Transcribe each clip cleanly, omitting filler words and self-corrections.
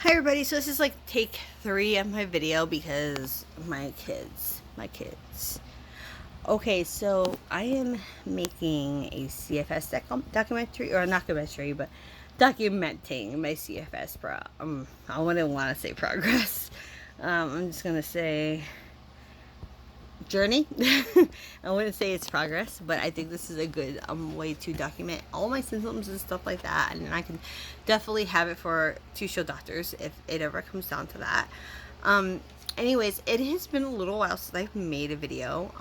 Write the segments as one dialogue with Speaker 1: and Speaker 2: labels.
Speaker 1: Hi everybody, so this is like take 3 of my video because my kids. Okay, so I am making a CFS documentary, or not documentary, but documenting my CFS I wouldn't want to say progress. I'm just gonna say journey. I wouldn't say it's progress, but I think this is a good way to document all my symptoms and stuff like that, and I can definitely have it for to show doctors if it ever comes down to that. Um, Anyways, it has been a little while since I've made a video.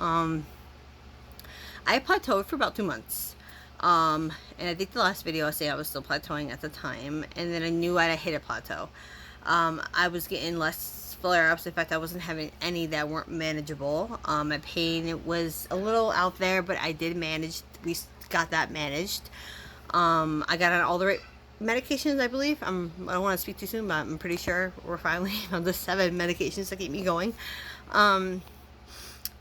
Speaker 1: I plateaued for about 2 months. And I think the last video I was saying I was still plateauing at the time, and then I knew I'd hit a plateau. I was getting less flare-ups. In fact, I wasn't having any that weren't manageable. My pain was a little out there, but I did manage. We got that managed. I got on all the right medications, I believe. I don't want to speak too soon, but I'm pretty sure we're finally on the 7 medications that keep me going. And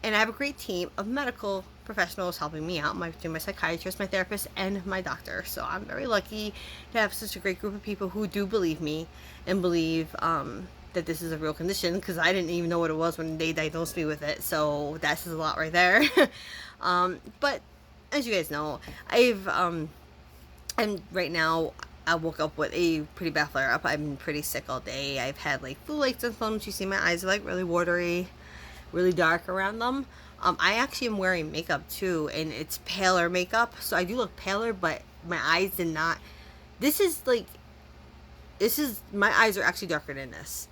Speaker 1: I have a great team of medical professionals helping me out. My psychiatrist, my therapist, and my doctor. So I'm very lucky to have such a great group of people who do believe me and believe that this is a real condition, because I didn't even know what it was when they diagnosed me with it. So that says a lot right there. But as you guys know, and right now I woke up with a pretty bad flare up. I've been pretty sick all day. I've had like flu-like symptoms. You see my eyes are like really watery, really dark around them. I actually am wearing makeup too, and it's paler makeup, so I do look paler, but my eyes did not. This is my eyes are actually darker than this.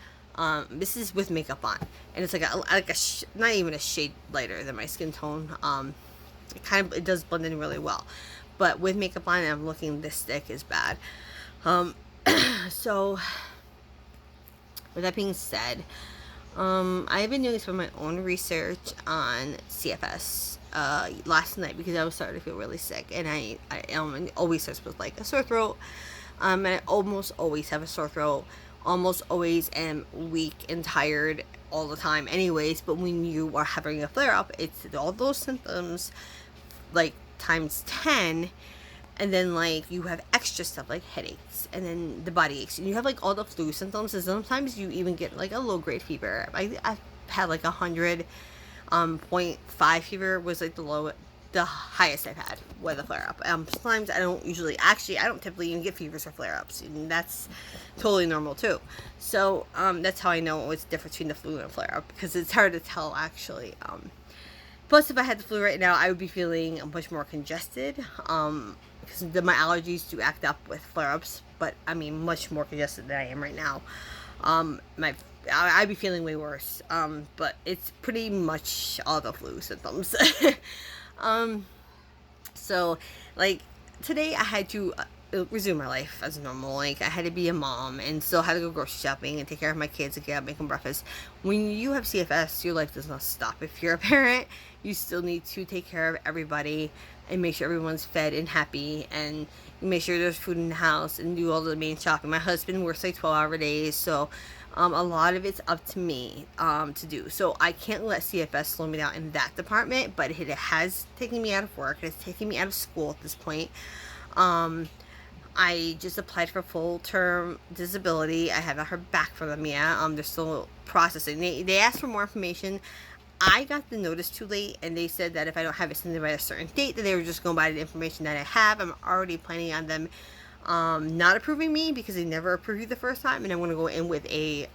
Speaker 1: This is with makeup on, and it's like not even a shade lighter than my skin tone. It does blend in really well, but with makeup on, I'm looking this thick is bad. So with that being said, I've been doing some of my own research on CFS last night because I was starting to feel really sick, and I always starts with like a sore throat, and I almost always have a sore throat, almost always am weak and tired all the time anyways. But when you are having a flare up, it's all those symptoms like times 10, and then like you have extra stuff like headaches, and then the body aches, and you have like all the flu symptoms, and sometimes you even get like a low grade fever. I've had like 100.5 fever was like the highest I've had with a flare up. Sometimes I don't typically even get fevers or flare ups, and that's totally normal too. So that's how I know what's different between the flu and a flare up, because it's hard to tell actually. Plus, if I had the flu right now, I would be feeling much more congested. Because my allergies do act up with flare-ups, but I mean much more congested than I am right now. I'd be feeling way worse. But it's pretty much all the flu symptoms. So like today I had to resume my life as normal. Like I had to be a mom and still had to go grocery shopping and take care of my kids and get up, make them breakfast. When you have CFS, your life does not stop. If you're a parent, you still need to take care of everybody and make sure everyone's fed and happy, and make sure there's food in the house and do all the main shopping. My husband works like 12-hour days, so a lot of it's up to me to do. So I can't let CFS slow me down in that department, but it has taken me out of work. It's taken me out of school at this point. I just applied for full-term disability. I have not heard back from them yet. They're still processing. They asked for more information. I got the notice too late, and they said that if I don't have it sent by a certain date, that they were just going by the information that I have. I'm already planning on them not approving me, because they never approved you the first time, and I'm going to go in with a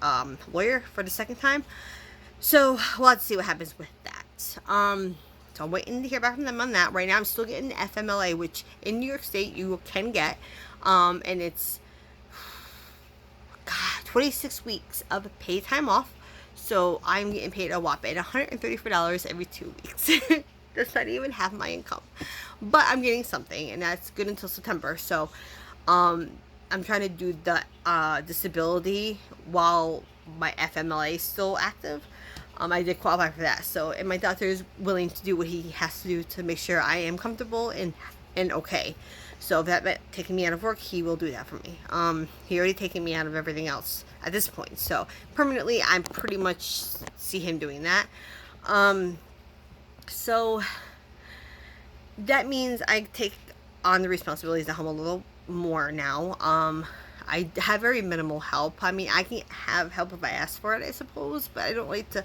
Speaker 1: lawyer for the second time. So we'll have to see what happens with that. So I'm waiting to hear back from them on that. Right now I'm still getting FMLA, which in New York State you can get, and it's 26 weeks of paid time off. So I'm getting paid a whopping $134 every 2 weeks. That's not even half my income, but I'm getting something, and that's good until September. So I'm trying to do the disability while my FMLA is still active. I did qualify for that, so, and my doctor is willing to do what he has to do to make sure I am comfortable and okay. So if that meant taking me out of work, he will do that for me. He already taken me out of everything else at this point, so permanently I pretty much see him doing that. So that means I take on the responsibilities at home a little more now. I have very minimal help. I mean, I can have help if I ask for it, I suppose, but I don't like to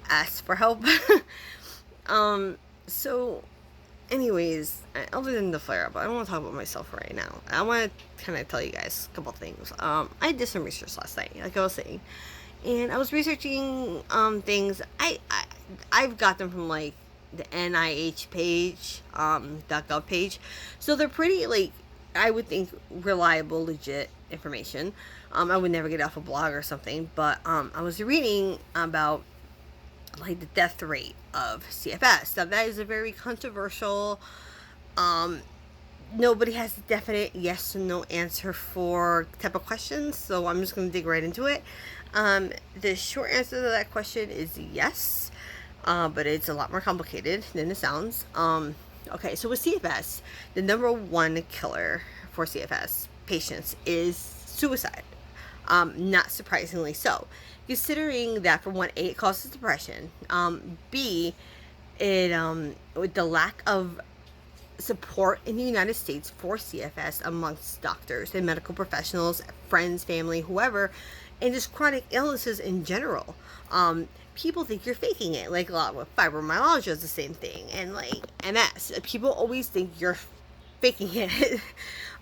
Speaker 1: ask for help. um, so anyways, other than the flare up, I don't want to talk about myself right now. I want to kind of tell you guys a couple things. I did some research last night, like I was saying, and I was researching things. I've got them from like the NIH page, .gov page, so they're pretty, like, I would think, reliable, legit information. I would never get off a blog or something, but I was reading about like the death rate of CFS. Now that is a very controversial, nobody has a definite yes or no answer for type of questions, so I'm just going to dig right into it. The short answer to that question is yes, but it's a lot more complicated than it sounds. Okay, so with CFS, the number one killer for CFS patients is suicide. Not surprisingly so, considering that for one, A, it causes depression. B, it with the lack of support in the United States for CFS amongst doctors and medical professionals, friends, family, whoever, and just chronic illnesses in general. People think you're faking it. Like a lot with fibromyalgia is the same thing, and like MS. People always think you're faking it.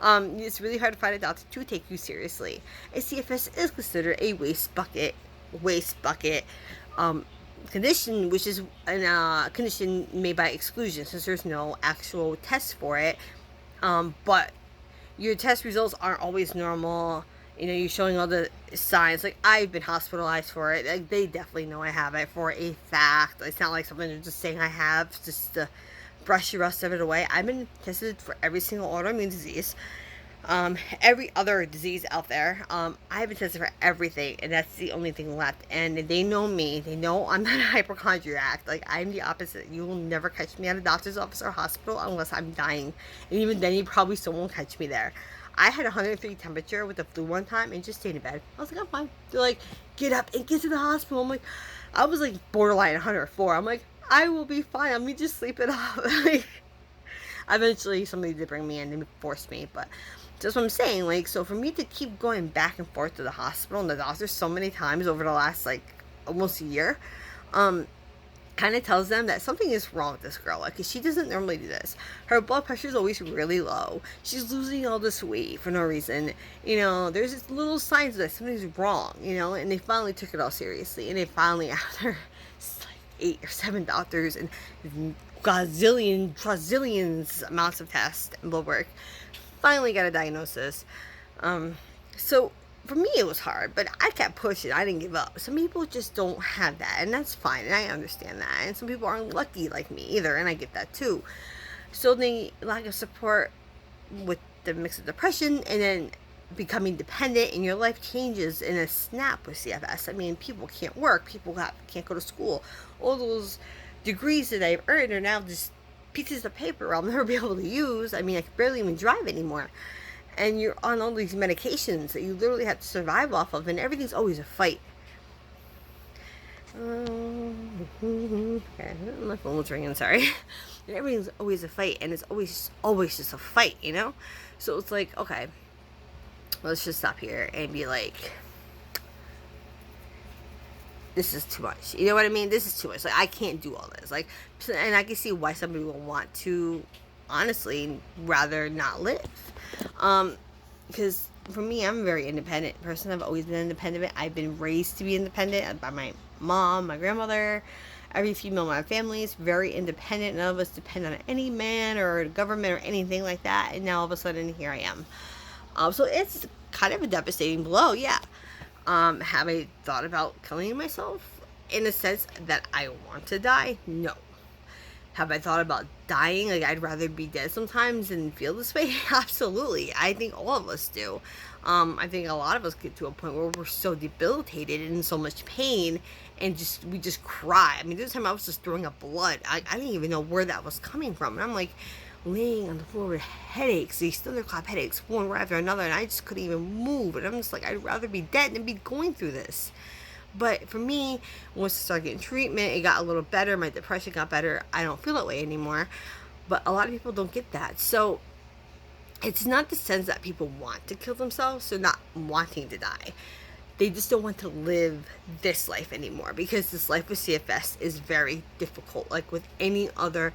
Speaker 1: It's really hard to find a doctor to take you seriously. And CFS is considered a waste bucket condition, which is a condition made by exclusion, since there's no actual test for it. But your test results aren't always normal. You know, you're showing all the signs. Like, I've been hospitalized for it. Like, they definitely know I have it for a fact. It's not like something they're just saying I have just to brush the rest of it away. I've been tested for every single autoimmune disease, every other disease out there. I've been tested for everything, and that's the only thing left. And they know me. They know I'm not a hypochondriac. Like, I'm the opposite. You will never catch me at a doctor's office or hospital unless I'm dying. And even then, you probably still won't catch me there. I had 103 temperature with the flu one time and just stayed in bed. I was like, I'm fine. They're like, get up and get to the hospital. I'm like, I was like borderline 104. I'm like, I will be fine. Let me just sleep it off. Like, eventually somebody did bring me in and forced me, but that's what I'm saying. Like, so for me to keep going back and forth to the hospital and the doctor so many times over the last like almost a year, kind of tells them that something is wrong with this girl. Like, she doesn't normally do this. Her blood pressure is always really low. She's losing all this weight for no reason. You know, there's just little signs that something's wrong, you know, and they finally took it all seriously. And they finally, after like 8 or 7 doctors and trillions amounts of tests and blood work, finally got a diagnosis. So for me it was hard, but I kept pushing. I didn't give up. Some people just don't have that, and that's fine, and I understand that. And some people aren't lucky like me either, and I get that too. So the lack of support with the mix of depression and then becoming dependent, and your life changes in a snap with CFS. I mean, people can't work, people can't go to school. All those degrees that I've earned are now just pieces of paper I'll never be able to use. I mean, I can barely even drive anymore. And you're on all these medications that you literally have to survive off of, and everything's always a fight. Okay, my phone was ringing, sorry. And everything's always a fight, and it's always just a fight, you know? So it's like, okay, let's just stop here and be like, this is too much. You know what I mean? This is too much. Like, I can't do all this. Like, and I can see why somebody will want to, honestly, rather not live. Because for me, I'm a very independent person. I've always been independent. I've been raised to be independent by my mom, my grandmother. Every female in my family is very independent. None of us depend on any man or government or anything like that. And now all of a sudden, here I am. So it's kind of a devastating blow, yeah. Have I thought about killing myself in a sense that I want to die? No. Have I thought about dying? Like, I'd rather be dead sometimes than feel this way? Absolutely. I think all of us do. I think a lot of us get to a point where we're so debilitated and in so much pain, and we just cry. I mean, this time I was just throwing up blood. I didn't even know where that was coming from. And I'm like laying on the floor with headaches, these thunderclap headaches, one right after another, and I just couldn't even move. And I'm just like, I'd rather be dead than be going through this. But for me, once I started getting treatment, it got a little better. My depression got better. I don't feel that way anymore. But a lot of people don't get that. So it's not the sense that people want to kill themselves, they're not wanting to die. They just don't want to live this life anymore, because this life with CFS is very difficult. Like with any other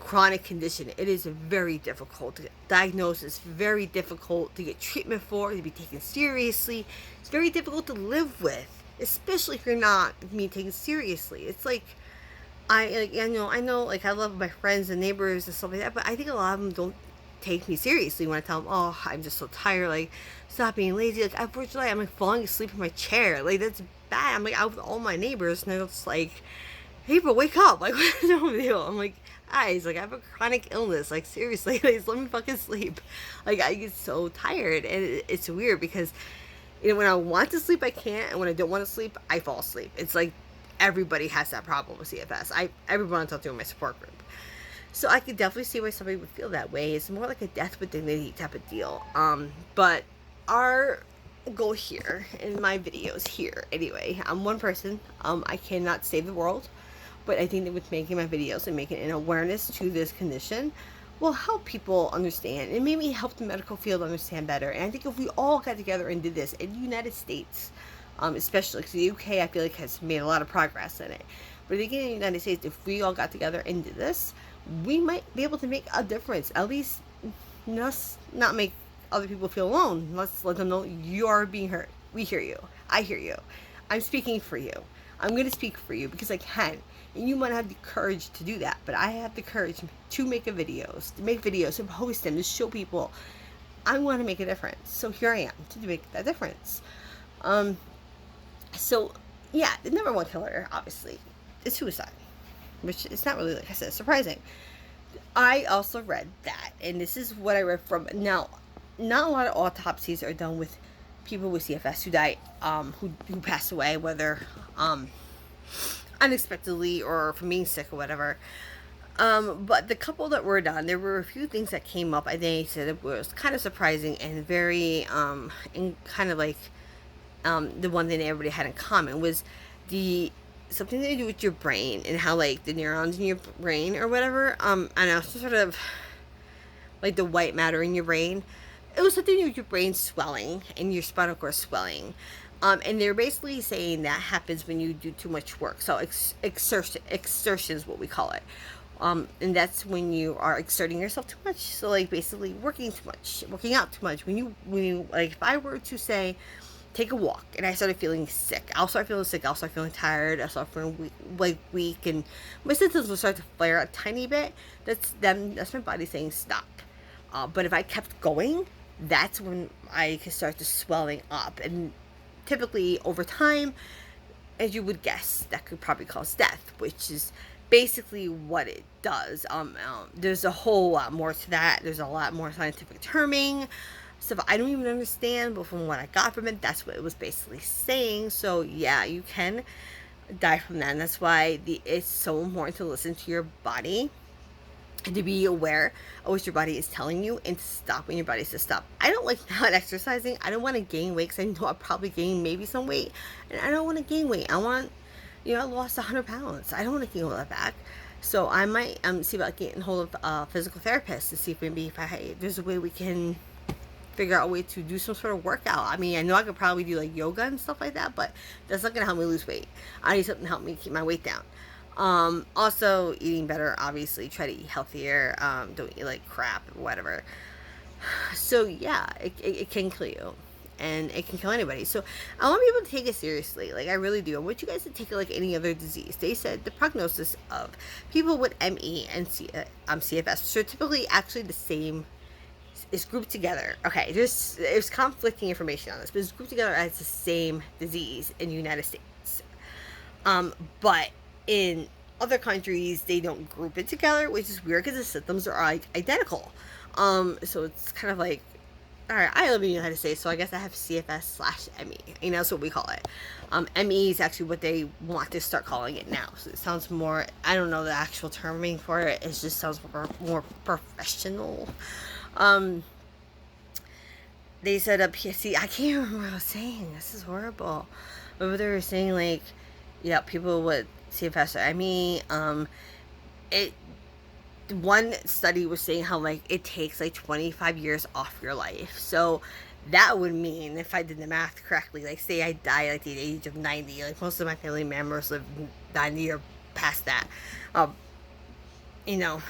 Speaker 1: chronic condition, it is very difficult to get diagnosed. It's very difficult to get treatment for, to be taken seriously. It's very difficult to live with, especially if you're not being taken seriously. It's like, I know, like, I love my friends and neighbors and stuff like that, but I think a lot of them don't take me seriously when I tell them, oh, I'm just so tired, like, stop being lazy. Like, unfortunately, I'm like falling asleep in my chair. Like, that's bad. I'm like out with all my neighbors, and they're just like, hey, but wake up. Like, what's the deal? I'm like, guys, like, I have a chronic illness. Like, seriously, like, just let me fucking sleep. Like, I get so tired, and it's weird because, when I want to sleep, I can't, and when I don't want to sleep, I fall asleep. It's like everybody has that problem with CFS. Everyone I talk to in my support group. So I could definitely see why somebody would feel that way. It's more like a death with dignity type of deal. But our goal here in my videos here, anyway, I'm one person. I cannot save the world, but I think that with making my videos and making an awareness to this condition will help people understand, and maybe help the medical field understand better. And I think if we all got together and did this in the United States, especially because the UK, I feel like, has made a lot of progress in it. But again, in the United States, if we all got together and did this, we might be able to make a difference. At least, not make other people feel alone. Let's let them know you are being heard. We hear you. I hear you. I'm speaking for you. I'm going to speak for you because I can. And you might have the courage to do that, but I have the courage to make videos, to post them, to show people I want to make a difference. So here I am to make that difference. So yeah, the number one killer, obviously, is suicide, which is not really, like I said, surprising. I also read that, and this is what I read from. Now, not a lot of autopsies are done with people with CFS who die, who pass away, whether unexpectedly or from being sick or whatever. But the couple that were done, there were a few things that came up. I think they said it was kind of surprising and very, and kind of like, the one thing everybody had in common was something to do with your brain and how, like, the neurons in your brain or whatever, I know, sort of like the white matter in your brain. It was something to do with your brain swelling and your spinal cord swelling. And they're basically saying that happens when you do too much work. So exertion is what we call it. And that's when you are exerting yourself too much. So, like, basically working too much, working out too much. When you like, if I were to say, take a walk, and I started feeling sick, I'll start feeling sick, I'll start feeling tired, I'll start feeling weak, and my symptoms will start to flare a tiny bit. That's my body saying stop. But if I kept going, that's when I can start to swelling up, and typically over time, as you would guess, that could probably cause death, which is basically what it does. There's a whole lot more to that. There's a lot more scientific terming, stuff I don't even understand, but from what I got from it, that's what it was basically saying. So yeah, you can die from that, and that's why it's so important to listen to your body and to be aware of what your body is telling you, and to stop when your body says stop. I don't like not exercising. I don't want to gain weight, because I know I'll probably gain maybe some weight, and I don't want to gain weight. I want, I lost 100 pounds. I don't want to gain all that back. So I might see about getting hold of a physical therapist to see if maybe if there's a way we can figure out a way to do some sort of workout. I mean, I know I could probably do like yoga and stuff like that, but that's not gonna help me lose weight. I need something to help me keep my weight down. Also eating better, obviously. Try to eat healthier. Don't eat like crap or whatever. So yeah, it can kill you, and it can kill anybody. So I want people to take it seriously. Like, I really do. I want you guys to take it like any other disease. They said the prognosis of people with ME and CFS are typically actually the same. Is grouped together. Okay, there's conflicting information on this, but it's grouped together as the same disease in the United States. But in other countries, they don't group it together, which is weird because the symptoms are like identical. So it's kind of like, all right, I live in the United States, so I guess I have CFS/ME. That's what we call it. ME is actually what they want to start calling it now. So it sounds more, I don't know the actual terming for it. It just sounds more professional. They said up here, see, I can't remember what I was saying. This is horrible. But they were saying, like, yeah, people with CFS, it one study was saying how like it takes like 25 years off your life. So that would mean, if I did the math correctly, like say I die like the age of 90, like most of my family members live 90 or past that. Um, you know,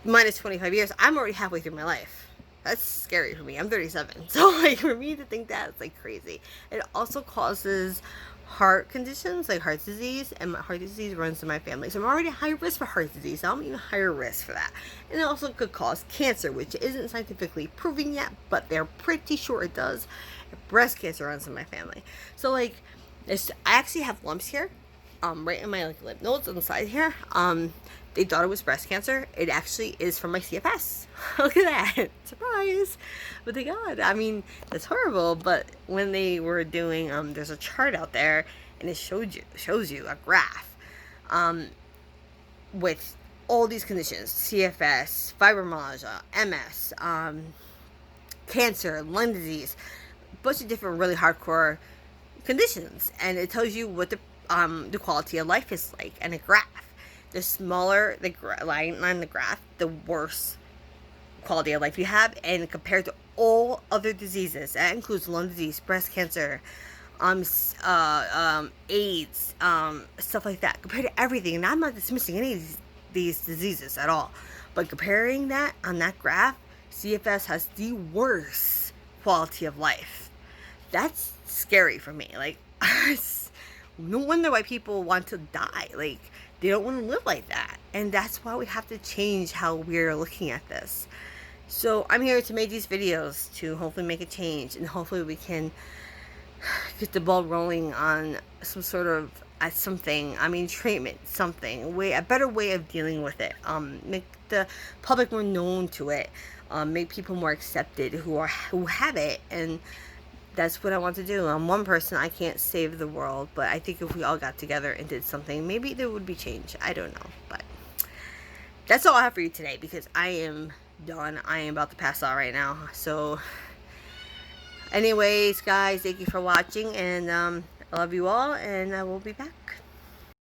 Speaker 1: minus 25 years, I'm already halfway through my life. That's scary for me. I'm 37. So, like, for me to think that, it's like crazy. It also causes heart conditions, like heart disease, and my heart disease runs in my family. So, I'm already high risk for heart disease. I'm even higher risk for that. And it also could cause cancer, which isn't scientifically proven yet, but they're pretty sure it does. Breast cancer runs in my family. So, like, I actually have lumps here, right in my like lymph nodes on the side here. They thought it was breast cancer. It actually is from my CFS. Look at that. Surprise. But thank God. I mean, that's horrible. But when they were doing, there's a chart out there, and it shows you a graph, with all these conditions: CFS, fibromyalgia, MS, cancer, lung disease, a bunch of different really hardcore conditions, and it tells you what the quality of life is like, and a graph. The smaller the line on the graph, the worse quality of life you have, and compared to all other diseases, that includes lung disease, breast cancer, AIDS, stuff like that. Compared to everything, and I'm not dismissing any of these diseases at all, but comparing that on that graph, CFS has the worst quality of life. That's scary for me. Like, no wonder why people want to die. Like, they don't want to live like that. And that's why we have to change how we're looking at this. So I'm here to make these videos to hopefully make a change, and hopefully we can get the ball rolling on some sort of something. I mean, treatment, something, a better way of dealing with it. Make the public more known to it. Make people more accepted who have it. And that's what I want to do. I'm one person. I can't save the world, but I think if we all got together and did something, maybe there would be change. I don't know, but that's all I have for you today, because I am done. I am about to pass out right now. So anyways, guys, thank you for watching, and I love you all, and I will be back.